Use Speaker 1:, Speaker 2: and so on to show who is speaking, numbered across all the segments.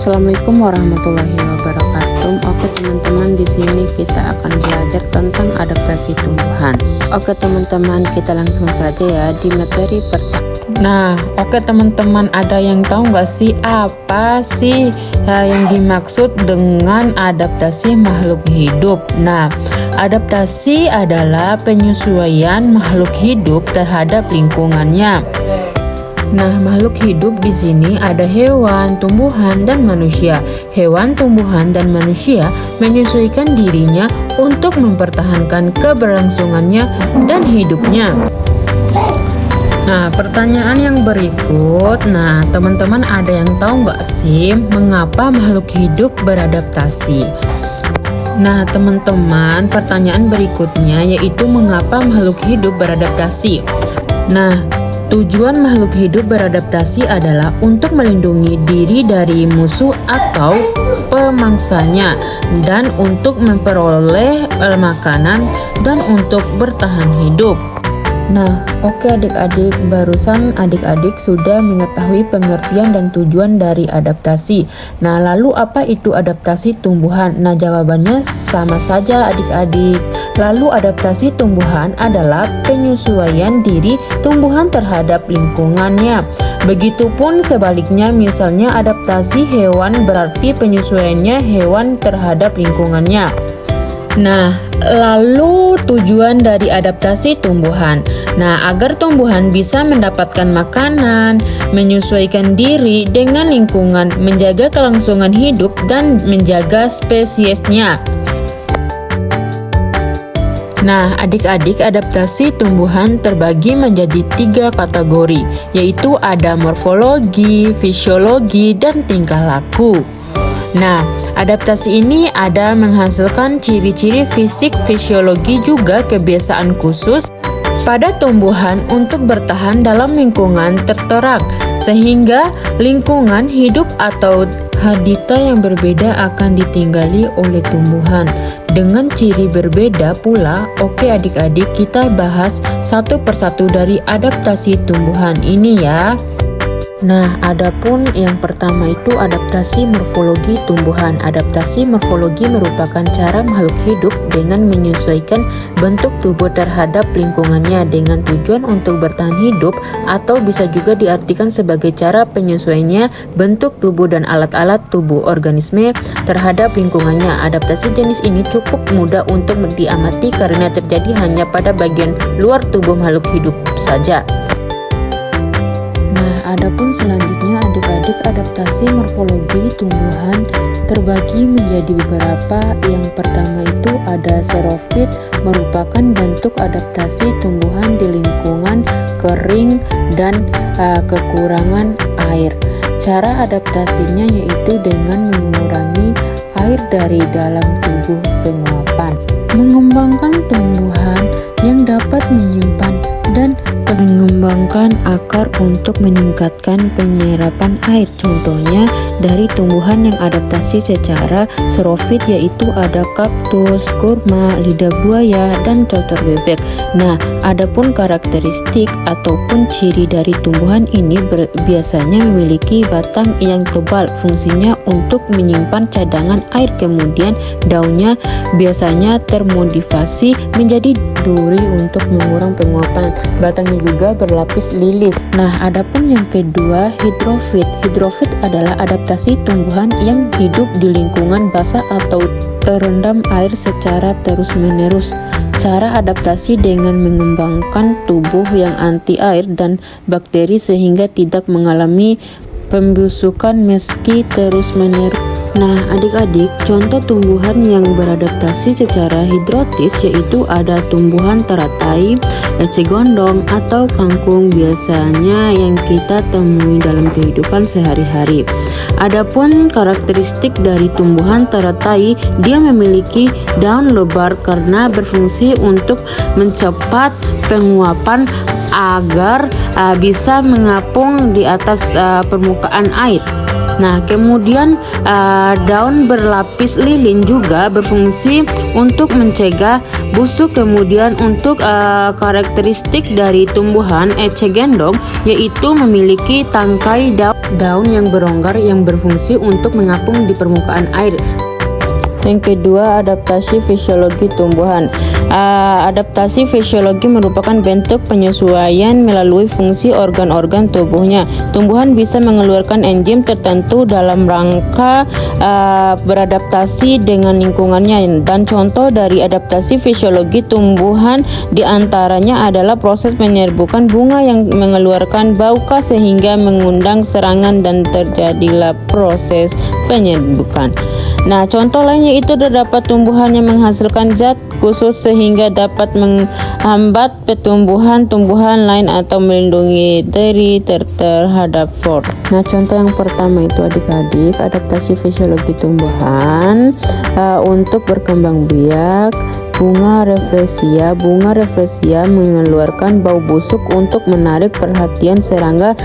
Speaker 1: Assalamualaikum warahmatullahi wabarakatuh. Oke teman-teman, di sini kita akan belajar tentang adaptasi tumbuhan. Oke teman-teman, kita langsung saja ya di materi pertama. Nah, oke teman-teman, ada yang tahu nggak sih apa sih yang dimaksud dengan adaptasi makhluk hidup? Nah, adaptasi adalah penyesuaian makhluk hidup terhadap lingkungannya. Nah, makhluk hidup di sini ada hewan, tumbuhan, dan manusia. Hewan, tumbuhan, dan manusia menyesuaikan dirinya untuk mempertahankan keberlangsungannya dan hidupnya. Nah, pertanyaan yang berikut. Nah, teman-teman ada yang tahu nggak sih mengapa makhluk hidup beradaptasi? Nah, teman-teman, pertanyaan berikutnya yaitu mengapa makhluk hidup beradaptasi? Nah, tujuan makhluk hidup beradaptasi adalah untuk melindungi diri dari musuh atau pemangsanya, dan untuk memperoleh makanan, dan untuk bertahan hidup. Nah, oke adik-adik, barusan adik-adik sudah mengetahui pengertian dan tujuan dari adaptasi. Nah, lalu apa itu adaptasi tumbuhan? Nah, jawabannya sama saja adik-adik. Lalu adaptasi tumbuhan adalah penyesuaian diri tumbuhan terhadap lingkungannya. Begitupun sebaliknya, misalnya adaptasi hewan berarti penyesuaiannya hewan terhadap lingkungannya. Nah, lalu tujuan dari adaptasi tumbuhan. Nah, agar tumbuhan bisa mendapatkan makanan, menyesuaikan diri dengan lingkungan, menjaga kelangsungan hidup, dan menjaga spesiesnya. Nah, adik-adik, adaptasi tumbuhan terbagi menjadi 3 kategori, yaitu ada morfologi, fisiologi, dan tingkah laku. Nah, adaptasi ini ada menghasilkan ciri-ciri fisik, fisiologi, juga kebiasaan khusus pada tumbuhan untuk bertahan dalam lingkungan tertentu, sehingga lingkungan hidup atau habitat yang berbeda akan ditinggali oleh tumbuhan dengan ciri berbeda pula. Oke adik-adik, kita bahas satu persatu dari adaptasi tumbuhan ini ya. Nah, adapun yang pertama itu adaptasi morfologi tumbuhan. Adaptasi morfologi merupakan cara makhluk hidup dengan menyesuaikan bentuk tubuh terhadap lingkungannya dengan tujuan untuk bertahan hidup, atau bisa juga diartikan sebagai cara penyesuaiannya bentuk tubuh dan alat-alat tubuh organisme terhadap lingkungannya. Adaptasi jenis ini cukup mudah untuk diamati karena terjadi hanya pada bagian luar tubuh makhluk hidup saja. Adapun selanjutnya adik-adik, adaptasi morfologi tumbuhan terbagi menjadi beberapa. Yang pertama itu ada xerofit, merupakan bentuk adaptasi tumbuhan di lingkungan kering dan kekurangan air. Cara adaptasinya yaitu dengan mengurangi air dari dalam tubuh penguapan, mengembangkan tumbuhan yang dapat menyimpan dan mengembangkan akar untuk meningkatkan penyerapan air. Contohnya dari tumbuhan yang adaptasi secara xerofit yaitu ada kaktus, kurma, lidah buaya, dan cotor bebek. Nah, adapun karakteristik ataupun ciri dari tumbuhan ini biasanya memiliki batang yang tebal, fungsinya untuk menyimpan cadangan air. Kemudian daunnya biasanya termodifikasi menjadi duri untuk mengurangi penguapan. Batangnya juga berlapis lilis. Nah, adapun yang kedua, hidrofit. Hidrofit adalah adaptasi tumbuhan yang hidup di lingkungan basah atau terendam air secara terus-menerus. Cara adaptasi dengan mengembangkan tubuh yang anti air dan bakteri sehingga tidak mengalami pembusukan meski terus-menerus. Nah, adik-adik, contoh tumbuhan yang beradaptasi secara hidrotis yaitu ada tumbuhan teratai, eceng gondong, atau kangkung, biasanya yang kita temui dalam kehidupan sehari-hari. Adapun karakteristik dari tumbuhan teratai, dia memiliki daun lebar karena berfungsi untuk mencepat penguapan agar bisa mengapung di atas permukaan air. Nah, kemudian daun berlapis lilin juga berfungsi untuk mencegah busuk. Kemudian untuk karakteristik dari tumbuhan eceng gondok yaitu memiliki tangkai daun yang beronggar yang berfungsi untuk mengapung di permukaan air. Yang kedua, adaptasi fisiologi tumbuhan. Adaptasi fisiologi merupakan bentuk penyesuaian melalui fungsi organ-organ tubuhnya. Tumbuhan bisa mengeluarkan enzim tertentu dalam rangka beradaptasi dengan lingkungannya. Dan contoh dari adaptasi fisiologi tumbuhan diantaranya adalah proses penyerbukan bunga yang mengeluarkan bauka sehingga mengundang serangan dan terjadilah proses penyerbukan. Nah, contoh lainnya itu terdapat tumbuhan yang menghasilkan zat khusus sehingga dapat menghambat pertumbuhan tumbuhan lain atau melindungi diri terhadap ford. Nah, contoh yang pertama itu adik-adik adaptasi fisiologi tumbuhan untuk berkembang biak. Bunga Rafflesia mengeluarkan bau busuk untuk menarik perhatian serangga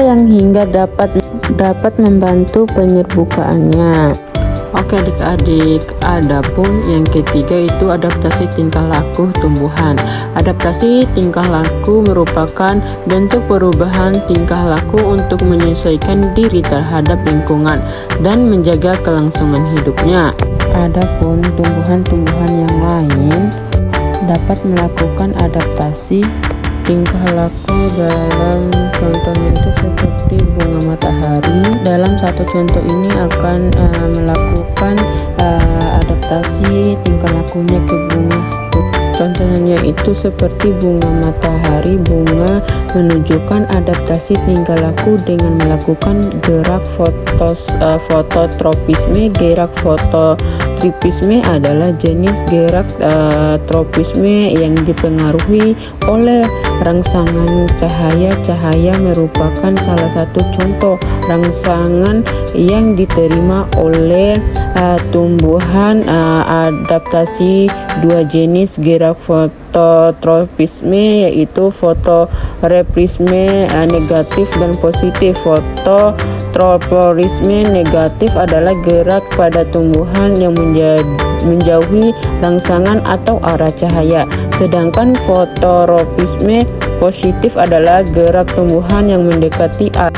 Speaker 1: yang hingga dapat membantu penyerbukaannya. Oke adik-adik, adapun yang ketiga itu adaptasi tingkah laku tumbuhan. Adaptasi tingkah laku merupakan bentuk perubahan tingkah laku untuk menyesuaikan diri terhadap lingkungan dan menjaga kelangsungan hidupnya. Adapun tumbuhan-tumbuhan yang lain dapat melakukan adaptasi tingkah laku dalam contohnya itu seperti bunga matahari. Dalam satu contoh ini akan melakukan adaptasi tingkah lakunya ke bunga. Contohnya itu seperti bunga matahari. Bunga menunjukkan adaptasi tingkah laku dengan melakukan gerak fototropisme. Gerak fototropisme adalah jenis gerak tropisme yang dipengaruhi oleh rangsangan cahaya. Cahaya merupakan salah satu contoh rangsangan yang diterima oleh tumbuhan. Adaptasi dua jenis gerak fototropisme yaitu fotorepisme negatif dan positif. Fototropisme negatif adalah gerak pada tumbuhan yang menjauhi rangsangan atau arah cahaya, sedangkan fototropisme positif adalah gerak tumbuhan yang mendekati arah